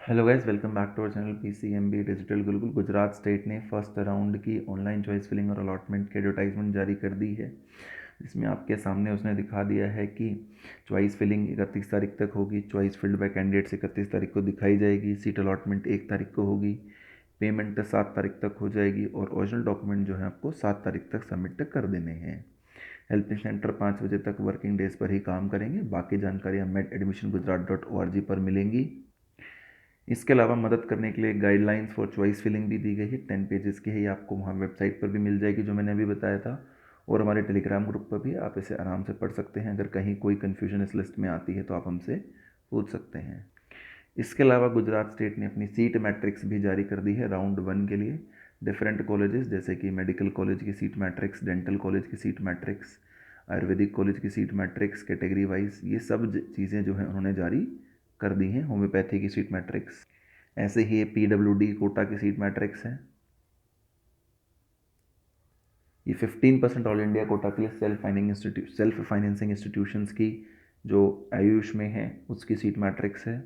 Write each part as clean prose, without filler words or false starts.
Hello guys, welcome back to our channel PCMB digital Gurukul. Gujarat state ने first round की online choice filling और allotment की advertisement जारी कर दी है, जिसमें आपके सामने उसने दिखा दिया है कि चॉइस फिलिंग 31 तारीख तक होगी, चॉइस फिल्ड बाय कैंडिडेट्स 31 तारीख को दिखाई जाएगी, सीट अलॉटमेंट 1 तारीख को होगी, पेमेंट 7 तारीख तक हो जाएगी और ओरिजिनल डॉक्यूमेंट जो है आपको 7 तारीख तक सबमिट कर देने हैं। हेल्पिंग सेंटर 5 बजे तक वर्किंग डेज पर ही काम करेंगे। बाकी जानकारियाँ medadmissiongujarat.org पर मिलेंगी। इसके अलावा मदद करने के लिए गाइडलाइंस फॉर चॉइस फिलिंग भी दी गई है, 10 पेजेस की है। ये आपको वहाँ वेबसाइट पर भी मिल जाएगी जो मैंने अभी बताया था, और हमारे टेलीग्राम ग्रुप पर भी आप इसे आराम से पढ़ सकते हैं। अगर कहीं कोई कन्फ्यूजन इस लिस्ट में आती है तो आप हमसे पूछ सकते हैं। इसके अलावा गुजरात स्टेट ने अपनी सीट मैट्रिक्स भी जारी कर दी है राउंड 1 के लिए। डिफरेंट कॉलेजेस जैसे कि मेडिकल कॉलेज की सीट मैट्रिक्स, डेंटल कॉलेज की सीट मैट्रिक्स, आयुर्वेदिक कॉलेज की सीट मैट्रिक्स, कैटेगरी वाइज ये सब चीज़ें जो हैं उन्होंने जारी कर दी हैं। होम्योपैथी की सीट मैट्रिक्स, ऐसे ही पीडब्ल्यूडी कोटा की सीट मैट्रिक्स है। ये 15% ऑल इंडिया कोटा के लिए सेल्फ फाइनेंसिंग इंस्टीट्यूशंस की जो आयुष में है उसकी सीट मैट्रिक्स है।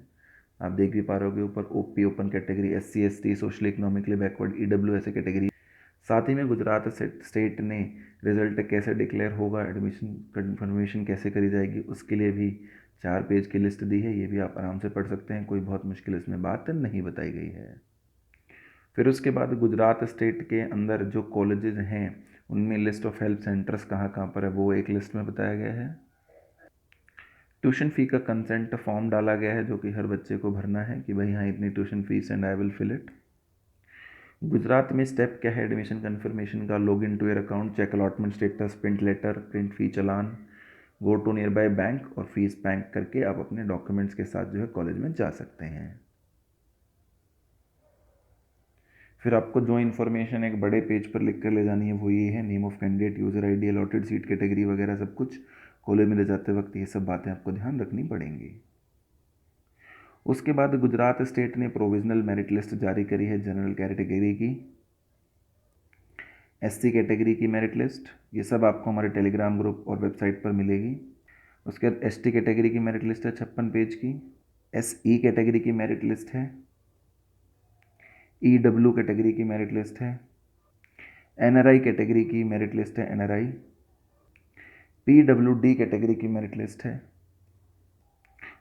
आप देख भी पा रहे होगे ऊपर OP open category, SC ST, social economically backward, EW ऐसे कैटेगरी। साथ ही में गुजरात स्टेट ने रिजल्ट कैसे डिक्लेयर होगा, एडमिशन कन्फर्मेशन कैसे करी जाएगी, उसके लिए भी 4 पेज की लिस्ट दी है। ये भी आप आराम से पढ़ सकते हैं, कोई बहुत मुश्किल इसमें बात नहीं बताई गई है। फिर उसके बाद गुजरात स्टेट के अंदर जो कॉलेजेस हैं उनमें लिस्ट ऑफ हेल्प सेंटर्स कहाँ कहाँ पर है वो एक लिस्ट में बताया गया है। ट्यूशन फ़ी का कंसेंट फॉर्म डाला गया है जो कि हर बच्चे को भरना है कि भाई हाँ इतनी tuition fees and I will fill it. Gujarat में स्टेप क्या है एडमिशन कन्फर्मेशन का? Log in to your account, check allotment status, print letter, print fee चालान, go to nearby bank और फीस बैंक करके आप अपने डॉक्यूमेंट्स के साथ जो है कॉलेज में जा सकते हैं। फिर आपको जो इन्फॉर्मेशन एक बड़े पेज पर लिख कर ले जानी है वो ये है, name of candidate, user ID, allotted seat category वगैरह सब कुछ। कॉलेज में ले जाते वक्त ये सब बातें आपको ध्यान रखनी पड़ेंगी। उसके बाद गुजरात स्टेट ने प्रोविजनल मेरिट लिस्ट जारी करी है जनरल कैटेगरी की, एससी कैटेगरी की मेरिट लिस्ट। ये सब आपको हमारे टेलीग्राम ग्रुप और वेबसाइट पर मिलेगी। उसके बाद एसटी कैटेगरी की मेरिट लिस्ट है 56 पेज की। एसई कैटेगरी की मेरिट लिस्ट है। ईडब्ल्यू कैटेगरी की मेरिट लिस्ट है। एनआरआई कैटेगरी की मेरिट लिस्ट है एनआरआई। पीडब्ल्यूडी कैटेगरी की मेरिट लिस्ट है।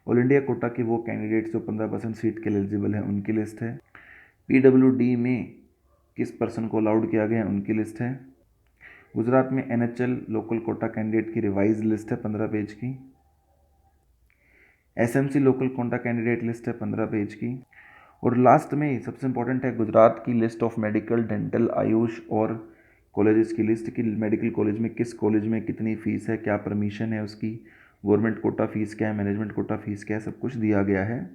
ऑल इंडिया कोटा के वो कैंडिडेट्स जो 15% सीट के लिए एलिजिबल हैं उनकी लिस्ट है। पीडब्ल्यूडी में किस पर्सन को अलाउड किया गया है उनकी लिस्ट है। गुजरात में एनएचएल लोकल कोटा कैंडिडेट की रिवाइज लिस्ट है 15 पेज की। SMC local quota candidate list है 15 पेज की। और लास्ट में सबसे इंपॉर्टेंट है गुजरात की list of medical, dental, Ayush और कॉलेजेस की लिस्ट की मेडिकल कॉलेज में किस कॉलेज में कितनी फ़ीस है, क्या परमिशन है उसकी, गवर्नमेंट कोटा फीस क्या है, मैनेजमेंट कोटा फीस क्या है, सब कुछ दिया गया है।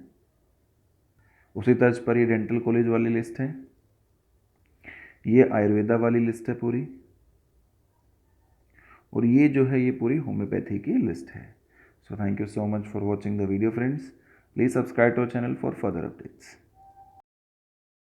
उसी तर्ज पर ये डेंटल कॉलेज वाली लिस्ट है, ये आयुर्वेदा वाली लिस्ट है पूरी, और ये जो है ये पूरी होम्योपैथी की लिस्ट है। So thank you so much for watching the video friends. Please subscribe to our channel for further updates.